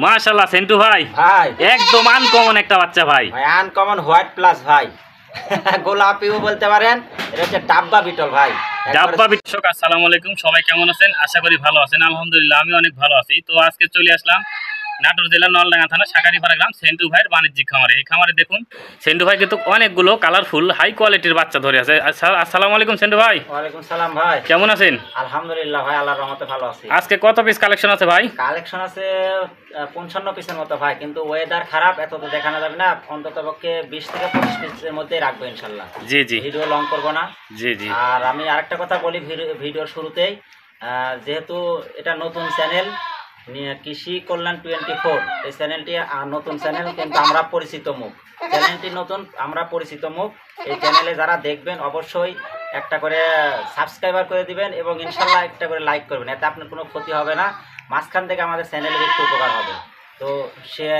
মাশাআল্লাহ সেন্টু ভাই, ভাই একদম আনকমন একটা বাচ্চা ভাই। ভাই আনকমন হোয়াইট প্লাস ভাই, গোলাপিও বলতে পারেন। এটা হচ্ছে ডাব্বা বিটল ভাই, ডাব্বা বিটল। আসসালামু আলাইকুম, সবাই কেমন আছেন? আশা করি ভালো আছেন। আলহামদুলিল্লাহ আমি অনেক ভালো আছি। তো আজকে চলে আসলাম নাটোর জেলার নলডাঙ্গা থানা শাকারিপাড়া গ্রাম সেন্টু ভাইয়ের বাণিজ্যিক খামারে। এই খামারে দেখুন সেন্টু ভাই কিন্তু অনেকগুলো কালারফুল হাই কোয়ালিটির বাচ্চা ধরে আছে। আসসালামু আলাইকুম সেন্টু ভাই। ওয়ালাইকুম সালাম ভাই, কেমন আছেন? আলহামদুলিল্লাহ ভাই, আল্লাহর রহমতে ভালো আছি। আজকে কত পিস কালেকশন আছে ভাই? কালেকশন আছে 55 পিসের মতো ভাই, কিন্তু ওয়েদার খারাপ, এত তো দেখানো যাবে না। অন্তত পক্ষে 20 থেকে 25 পিসের মধ্যেই রাখবো ইনশাল্লাহ। জি জি, ভিডিও লং করবো না। জি জি। আর আমি আরেকটা কথা বলি ভিডিওর শুরুতেই, যেহেতু এটা নতুন চ্যানেল কৃষি কল্যাণ 24, এই চ্যানেলটি নতুন চ্যানেল, কিন্তু আমরা পরিচিত মুখ। চ্যানেলটি নতুন, আমরা পরিচিত মুখ। এই চ্যানেলে যারা দেখবেন অবশ্যই একটা করে সাবস্ক্রাইবার করে দিবেন এবং ইনশাল্লাহ একটা করে লাইক করবেন, এতে আপনার কোনো ক্ষতি হবে না। মাঝখান থেকে আমাদের চ্যানেলের একটু উপকার হবে।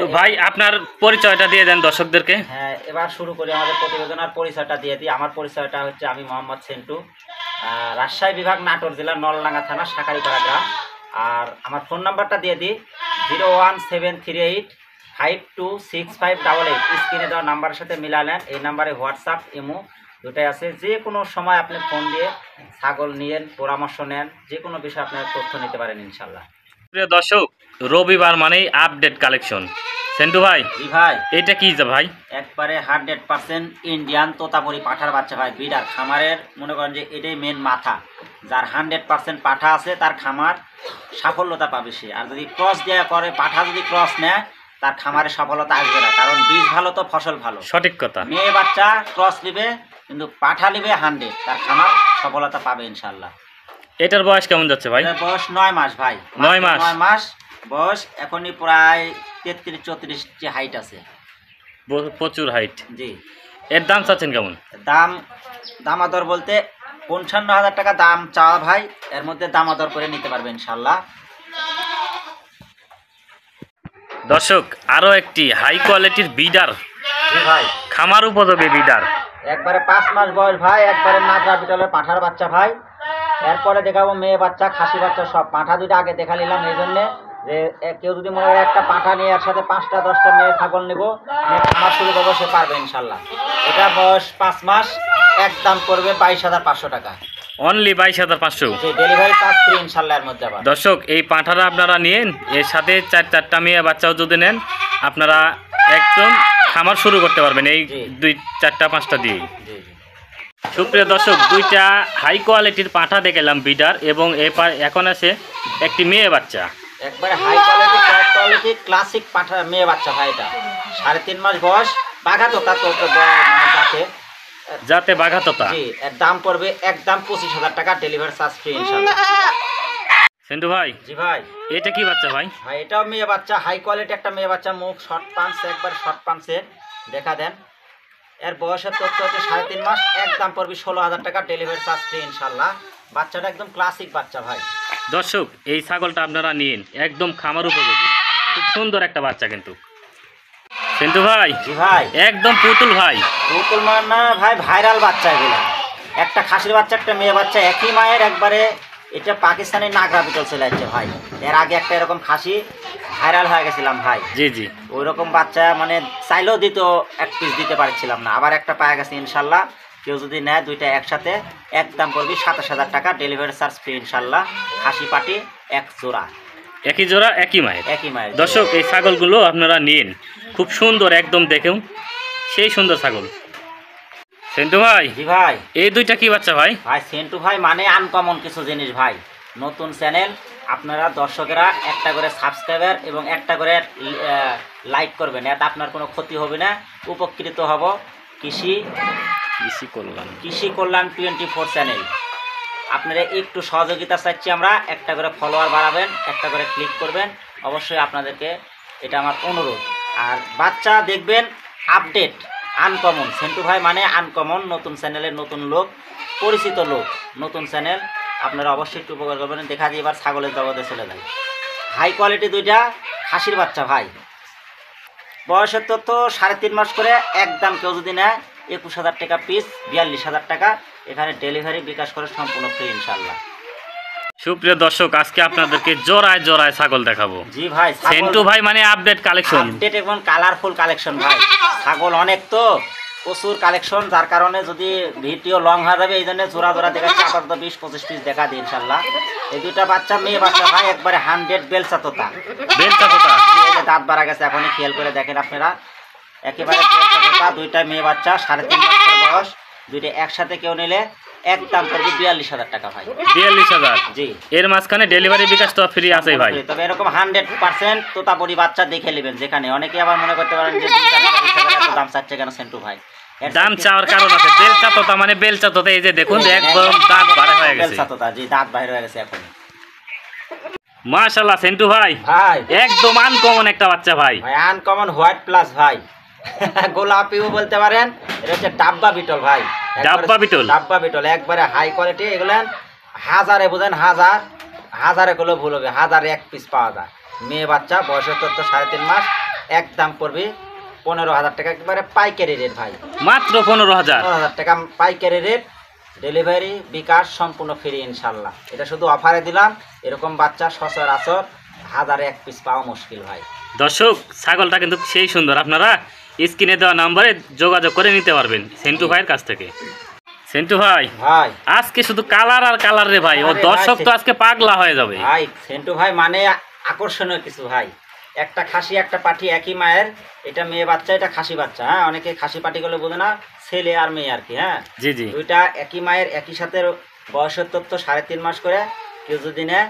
তো ভাই আপনার পরিচয়টা দিয়ে দেন দর্শকদেরকে। হ্যাঁ, এবার শুরু করি আমাদের প্রতিবেদনের পরিচয়টা দিয়ে দিই। আমার পরিচয়টা হচ্ছে, আমি মোহাম্মদ সেন্টু, রাজশাহী বিভাগ, নাটোর জেলার নলডাঙ্গা থানা শাকারিপাড়া গ্রাম। আর আমার ফোন নাম্বারটা দিয়ে দিই 01738526588। স্ক্রিনে দেওয়া নাম্বারের সাথে মিলালেন। এই নাম্বারে হোয়াটসঅ্যাপ, ইমো দুটাই আছে। যে কোনো সময় আপনি ফোন দিয়ে ছাগল নিয়েন, পরামর্শ নেন, যে কোনো বিষয়ে আপনার তথ্য নিতে পারেন ইনশাল্লাহ। প্রিয় দর্শক, রবিবার মানেই আপডেট কালেকশন। সেন্টু ভাই, জি ভাই, এটা কি ভাই? একবারে 100% ইন্ডিয়ান তোতাপুরি পাঠার বাচ্চা ভাই। বিডার খামারের মনে করেন যে এটাই মেন মাথা। যার 100% পাঠা আছে তার খামার সাফল্যতা পাবে সে। আর যদি ক্রস দেওয়া করে, পাঠা যদি ক্রস নেয়, তার খামারে সফলতা আসবে না, কারণ বীজ ভালো তো ফসল ভালো। সঠিক কথা। মেয়ে বাচ্চা ক্রস নিবে, কিন্তু পাঠা নিবে 100, তার খামার সফলতা পাবে ইনশাল্লাহ। এটার বয়স কেমন যাচ্ছে ভাই? বয়স 9 মাস ভাই। 9 মাস? 9 মাস বয়স। এখনই প্রায় 33-34 যে হাইট আছে, প্রচুর হাইট। জি। এর দাম চাচ্ছেন কেমন? দামাদর বলতে 55,000 টাকা দাম চাওয়া ভাই। এর মধ্যে দামাদর করে নিতে পারবে ইনশাল্লাহ। দর্শক, আরো একটি হাই কোয়ালিটির বিডার ভাই, খামার উপযোগী বিডার। একবারে 5 মাস বয়স ভাই, একবারে নাগরা বিটলের পাঠার বাচ্চা ভাই। এরপরে দেখাবো মেয়ে বাচ্চা, খাসি বাচ্চা সব। পাঠা দুটো আগে দেখা নিলাম এই জন্যে যে কেউ যদি মনে হয় একটা পাঠা নিয়ে এর সাথে 5টা-10টা মেয়ে ছাগল নেবো, খামার শুরু করবো, সে পারবে ইনশাল্লাহ। এটা বয়স 5 মাস, একদম পড়বে 22,500 টাকা। অনলি 22,500। ডেলিভারি চার্জ ফ্রি ইনশাল্লাহ এর মধ্যে। আবার দর্শক, এই পাঁঠাটা আপনারা নিন, এর সাথে 4-4টা মেয়ে বাচ্চাও যদি নেন, আপনারা একদম খামার শুরু করতে পারবেন এই 2-4-5টা দিয়ে। সুপ্রিয় দর্শক, দুইটা হাই কোয়ালিটির পাঁঠা দেখলাম বিডার, এবং এখন আছে একটি মেয়ে বাচ্চা। একবারে হাই কোয়ালিটি ক্লাসিক পাঠা মেয়ে বাচ্চা ভাই। এটা 3.5 মাস বয়স, বাঘা তোতা যাতে বাঘা তোতা। জি, এর দাম পড়বে একদম 25,000 টাকা, ডেলিভারি চার্জ ফ্রি ইনশাআল্লাহ। সেন্টু ভাই, জি ভাই, এটা কি বাচ্চা ভাই? ভাই এটাও মেয়ে বাচ্চা, হাই কোয়ালিটি একটা মেয়ে বাচ্চা। মুখ শর্ট পাঞ্চ, একবার শর্ট পাঞ্চের দেখা দেন। এর বয়সের তথ্য হচ্ছে 3.5 মাস, একদম পড়বে 16,000 টাকা, ডেলিভারি চার্জ ফ্রি ইনশাআল্লাহ। বাচ্চাটা একদম ক্লাসিক বাচ্চা ভাই। দর্শক, এই ছাগলটা আপনারা নিন, একদম খামার উপযোগী, খুব সুন্দর একটা বাচ্চা কিন্তু। সেন্টু ভাই, জি ভাই, একদম পুতুল ভাই। পুতুল না ভাই, ভাইরাল বাচ্চা এগুলো। একটা খাসির বাচ্চা, একটা মেয়ে বাচ্চা, একই মায়ের। একবারে এটা পাকিস্তানি নাগরা বিটল চলে যাচ্ছে ভাই। এর আগে একটা এরকম খাসি ভাইরাল হয়ে গেছিলাম ভাই। জি জি, ওই রকম বাচ্চা মানে চাইলেও দিত, এক পিস দিতে পারছিলাম না। আবার একটা পাওয়া গেছে ইনশাল্লাহ। কেউ যদি নেয় দুইটা একসাথে, একদম পড়বি 27,000 টাকা, ডেলিভারি চার্জ ফ্রি ইনশাল্লাহ। খাসি পাটি এক জোড়া, একই জোড়া, একই মায়ের। একই মায়ের। দর্শক, এই ছাগলগুলো আপনারা নিন, খুব সুন্দর, একদম দেখুন সেই সুন্দর ছাগল। সেন্টু ভাই, জি ভাই, এই দুইটা কি বাচ্চা ভাই? ভাই সেন্টু ভাই মানে আনকমন কিছু জিনিস ভাই। নতুন চ্যানেল, আপনারা দর্শকেরা একটা করে সাবস্ক্রাইবার এবং একটা করে লাইক করবেন, এতে আপনার কোনো ক্ষতি হবে না, উপকৃত হব। কৃষি কল্যাণ 24 চ্যানেল, আপনারা একটু সহযোগিতা চাচ্ছি আমরা। একটা করে ফলোয়ার বাড়াবেন, একটা করে ক্লিক করবেন, অবশ্যই আপনাদেরকে এটা আমার অনুরোধ। আর বাচ্চা দেখবেন আপডেট, আনকমন। সেন্টু ভাই মানে আনকমন, নতুন চ্যানেলের নতুন লোক, পরিচিত লোক, নতুন চ্যানেল। আপনারা অবশ্যই একটু উপকার করবেন। দেখা দিয়ে এবার ছাগলের জগতে চলে যায়। হাই কোয়ালিটি দুইটা খাসির বাচ্চা ভাই। বয়সের তথ্য 3.5 মাস করে, একদম কেউ যদি নেয় 21,000 টাকা পিস, 42,000 টাকা। এখানে ডেলিভারি বিকাশ করে সম্পূর্ণ ফ্রি ইনশাল্লাহ। সুপ্রিয় দর্শক, আজকে আপনাদেরকে জোড়ায় জোড়ায় ছাগল দেখাবো। জি ভাই, সেন্টু ভাই মানে আপডেট কালেকশন, আপডেট এবং কালারফুল কালেকশন ভাই। ছাগল অনেক তো, প্রচুর কালেকশন, যার কারণে যদি ভিডিও লং হয়ে যাবে এই জন্য জোড়া জোড়া দেখাচ্ছি। আপাতত 20-25 পিস দেখা দিই ইনশাল্লাহ। এই দুইটা বাচ্চা, মেয়ে বাচ্চা ভাই, একবারে 100 বেলচাতোতা। বেলচাতোতা, দাঁত বাড়া গেছে, এখনই খেয়াল করে দেখেন আপনারা, একেবারে বেলচাতোতা। দুইটা মেয়ে বাচ্চা, 3.5 মাস করে বয়স। দুইটা একসাথে কেউ নিলে একদম করবে 42,000 টাকা ভাই। 42,000। জি, এর মাঝখানে ডেলিভারি বিকাশ তো ফ্রি আছে ভাই। তবে এরকম 100% তোতাপুরি বাচ্চা দেখে নেবেন যেখানে। অনেকে আবার মনে করতে পারেন যে 42,000 এত দাম চাচ্ছে কেন সেন্টু ভাই। দাম চাওয়ার কারণ আছে, বেলচাতোতা মানে বেলচাতোতা। এই যে দেখুন, একদম দাঁত বার হয়ে গেছে। বেলচাতোতা, জি, দাঁত বাইরে হয়ে গেছে এখন। মাশাআল্লাহ সেন্টু ভাই, ভাই একদম আনকমন একটা বাচ্চা ভাই। ভাই আনকমন হোয়াইট প্লাস ভাই, গোলাপিও বলতে পারেন। এটা হচ্ছে ডাব্বা বিটল ভাই, ডাব্বা বিটল, ডাব্বা বিটল, একবারে হাই কোয়ালিটি। এগুলো হাজারে বুঝেন, হাজারে করলেও ভুল হবে, 1001 পিস পাওয়া যায়। মেয়ে বাচ্চা, বয়স তো 3.5 মাস। একদম পড়বে 15,000 টাকা, একেবারে পাইকারি রেট ভাই। মাত্র 15,000 টাকা পাইকারি রেট। ডেলিভারি বিকাশ সম্পূর্ণ ফ্রি ইনশাল্লাহ। এটা শুধু অফারে দিলাম। এরকম বাচ্চা সচরাচর 1001 পিস পাওয়া মুশকিল ভাই। দর্শক, ছাগলটা কিন্তু সেই সুন্দর। আপনারা স্ক্রিনে দেওয়া নম্বরে যোগাযোগ করে নিতে পারবেন সেন্টু ভাইয়ের কাছ থেকে। সেন্টু ভাই, ভাই আজকে শুধু কালার আর কালার রে ভাই। ও আরে দর্শক ভাই, তো আজকে পাগলা হয়ে যাবে ভাই। সেন্টু ভাই মানে আকর্ষণীয় কিছু ভাই। একটা খাসি একটা পাঠি একই মায়ের। এটা মেয়ে বাচ্চা, এটা খাসি বাচ্চা। হ্যাঁ, অনেকে খাসি পাঠি গুলো বোঝে না, ছেলে আর মেয়ে আর কি। হ্যাঁ, জি জি, দুইটা একই মায়ের, একই সাথে বয়সের তথ্য 3.5 মাস করে। কেউ যদি নেয়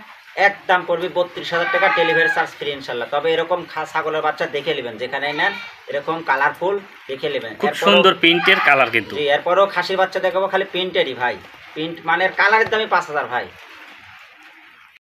একদম পড়বে 32,000 টাকা, ডেলিভারি চার্জ ফ্রি ইনশাল্লাহ। তবে এরকম ছাগলের বাচ্চা দেখে নেবেন, যেখানে নেন এরকম কালারফুল দেখে নেবেন। খুব সুন্দর প্রিন্টের কালার কিন্তু। জি, এরপরও খাসির বাচ্চা দেখাবো, খালি প্রিন্টেরই ভাই। প্রিন্ট মানে কালারের দামই 5,000 ভাই।